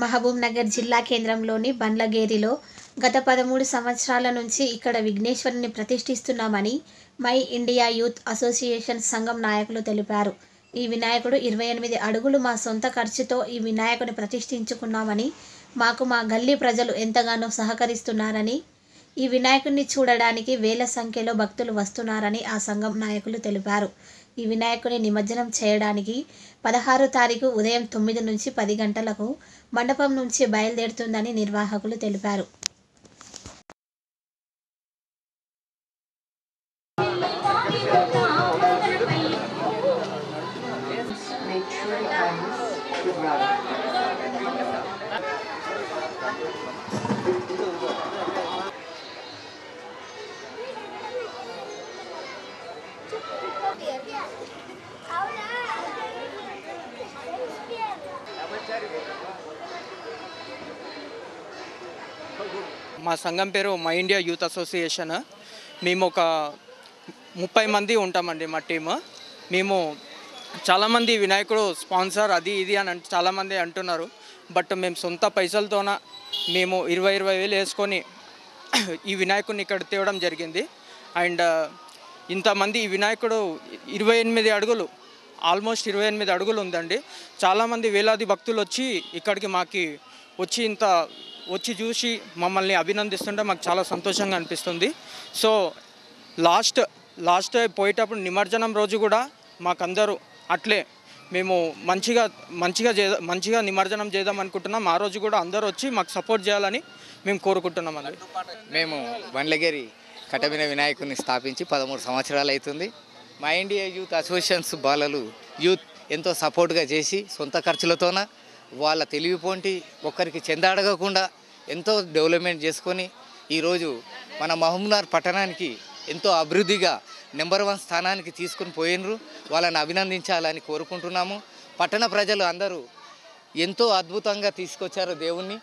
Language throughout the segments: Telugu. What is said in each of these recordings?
మహబూబ్ నగర్ జిల్లా కేంద్రంలోని బండ్లగేరిలో గత 13 సంవత్సరాల నుంచి ఇక్కడ విఘ్నేశ్వరుని ప్రతిష్ఠిస్తున్నామని మై ఇండియా యూత్ అసోసియేషన్ సంఘం నాయకులు తెలిపారు. ఈ వినాయకుడు 28 అడుగులు మా సొంత ఖర్చుతో ఈ వినాయకుని ప్రతిష్ఠించుకున్నామని, మాకు మా గల్లీ ప్రజలు ఎంతగానో సహకరిస్తున్నారని, ఈ వినాయకుడిని చూడడానికి వేల సంఖ్యలో భక్తులు వస్తున్నారని ఆ సంఘం నాయకులు తెలిపారు. ఈ వినాయకుని నిమజ్జనం చేయడానికి 16 తారీఖు ఉదయం 9 నుంచి 10 గంటలకు మండపం నుంచి బయలుదేరుతుందని నిర్వాహకులు తెలిపారు. మా సంఘం పేరు మై ఇండియా యూత్ అసోసియేషన్. మేము ఒక 30 మంది ఉంటామండి మా టీము. మేము చాలామంది వినాయకుడు స్పాన్సర్ అది ఇది అని చాలామంది అంటున్నారు. బట్ మేము సొంత పైసలతోన మేము 20,000 వేసుకొని ఈ వినాయకుడిని ఇక్కడ తేవడం జరిగింది. అండ్ ఇంతమంది ఈ వినాయకుడు 28 అడుగులు, ఆల్మోస్ట్ 28 అడుగులు ఉందండి. చాలామంది వేలాది భక్తులు వచ్చి ఇక్కడికి మాకు వచ్చి చూసి మమ్మల్ని అభినందిస్తుంటే మాకు చాలా సంతోషంగా అనిపిస్తుంది. సో లాస్ట్ పోయేటప్పుడు నిమజ్జనం రోజు కూడా మాకందరూ అట్లే మేము మంచిగా నిమజ్జనం చేద్దాం అనుకుంటున్నాం. ఆ రోజు కూడా అందరూ వచ్చి మాకు సపోర్ట్ చేయాలని మేము కోరుకుంటున్నాం. అండి మేము బండ్లగేరి కట్టబిన వినాయకుడిని స్థాపించి 13 సంవత్సరాలు అవుతుంది. మై ఇండియా యూత్ అసోసియేషన్స్ బాలలు యూత్ ఎంతో సపోర్ట్గా చేసి సొంత ఖర్చులతోన వాళ్ళ తెలివిపోంటి ఒక్కరికి చెందాడగకుండా ఎంతో డెవలప్మెంట్ చేసుకొని ఈరోజు మన మహబూబ్నగర్ పట్టణానికి ఎంతో అభివృద్ధిగా నెంబర్ 1 స్థానానికి తీసుకుని పోయినరు. వాళ్ళని అభినందించాలని కోరుకుంటున్నాము. పట్టణ ప్రజలు అందరూ ఎంతో అద్భుతంగా తీసుకొచ్చారు దేవుణ్ణి.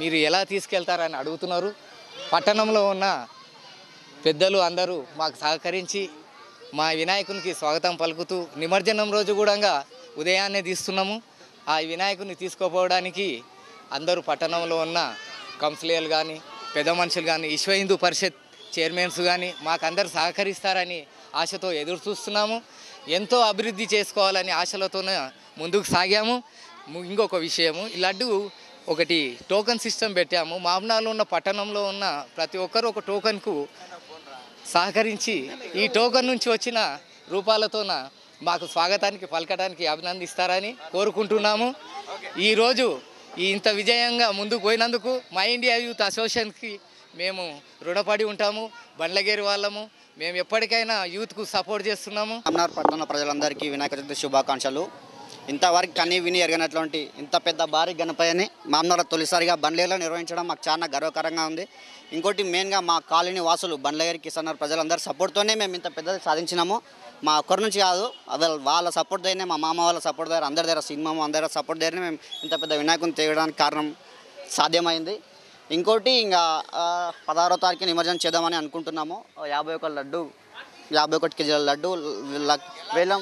మీరు ఎలా తీసుకెళ్తారని అడుగుతున్నారు. పట్టణంలో ఉన్న పెద్దలు అందరూ మాకు సహకరించి మా వినాయకునికి స్వాగతం పలుకుతూ నిమజ్జనం రోజు కూడా ఉదయాన్నే తీస్తున్నాము. ఆ వినాయకుని తీసుకుపోవడానికి అందరూ పట్టణంలో ఉన్న కౌన్సిలర్లు కానీ పెద్ద మనుషులు కానీ విశ్వ హిందూ పరిషత్ చైర్మన్స్ కానీ మాకందరూ సహకరిస్తారని ఆశతో ఎదురు చూస్తున్నాము. ఎంతో అభివృద్ధి చేసుకోవాలని ఆశలతోనే ముందుకు సాగాము. ఇంకొక విషయము, ఈ లడ్డు ఒకటి టోకెన్ సిస్టమ్ పెట్టాము. మహబూబ్నగర్లో ఉన్న పట్టణంలో ఉన్న ప్రతి ఒక్కరు ఒక టోకెన్కు సహకరించి ఈ టోకెన్ నుంచి వచ్చిన రూపాలతోన మాకు స్వాగతానికి పలకడానికి అభినందిస్తారని కోరుకుంటున్నాము. ఈరోజు ఇంత విజయంగా ముందుకు పోయినందుకు మై ఇండియా యూత్ అసోసియేషన్కి మేము రుణపడి ఉంటాము. బండ్లగేరి వాళ్ళము. మేము ఎప్పటికైనా యూత్కు సపోర్ట్ చేస్తున్నాము. మహబూబ్నగర్ పట్టణ ప్రజలందరికీ వినాయక చవితి శుభాకాంక్షలు. ఇంతవరకు కనీ విని ఎరగనటువంటి ఇంత పెద్ద భారీ గణపతిని మహబూబ్నగర్ తొలిసారిగా బండ్లగేరిలో నిర్వహించడం మాకు చాలా గర్వకారంగా ఉంది. ఇంకోటి మెయిన్గా మా కాలనీ వాసులు బండ్లగేరి కిసానర్ ప్రజలందరి సపోర్ట్తోనే మేము ఇంత పెద్దది సాధించినాము. మా ఒక్కరి నుంచి కాదు, వాళ్ళ సపోర్ట్ దగ్గరనే, మా మామ వాళ్ళ సపోర్ట్ దగ్గర, అందరి దగ్గర, సినిమా అందరి సపోర్ట్ దగ్గరనే మేము ఇంత పెద్ద వినాయకుని తేయడానికి కారణం సాధ్యమైంది. ఇంకోటి ఇంకా 16వ తారీఖు నిమజ్జనం చేద్దామని అనుకుంటున్నాము. 51 కేజీల లడ్డు వేలం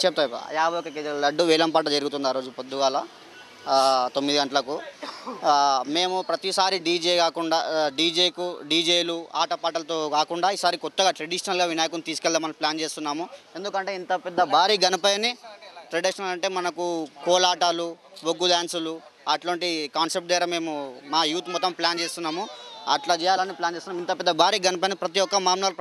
చెప్తా. 51 కేజీల లడ్డు వేలం పాట జరుగుతుంది ఆ రోజు పొద్దుగాల 9 గంటలకు. మేము ప్రతిసారి డీజేలు ఆటపాటలతో కాకుండా ఈసారి కొత్తగా ట్రెడిషనల్గా వినాయకుని తీసుకెళ్దామని ప్లాన్ చేస్తున్నాము. ఎందుకంటే ఇంత పెద్ద భారీ గణపతిని ట్రెడిషనల్ అంటే మనకు కోలాటాలు, బొగ్గు డ్యాన్సులు అట్లాంటి కాన్సెప్ట్ ద్వారా మేము మా యూత్ మొత్తం ప్లాన్ చేస్తున్నాము. అట్లా చేయాలని ప్లాన్ చేస్తున్నాం. ఇంత పెద్ద భారీ గణపతిని ప్రతి ఒక్క మహబూబ్నగర్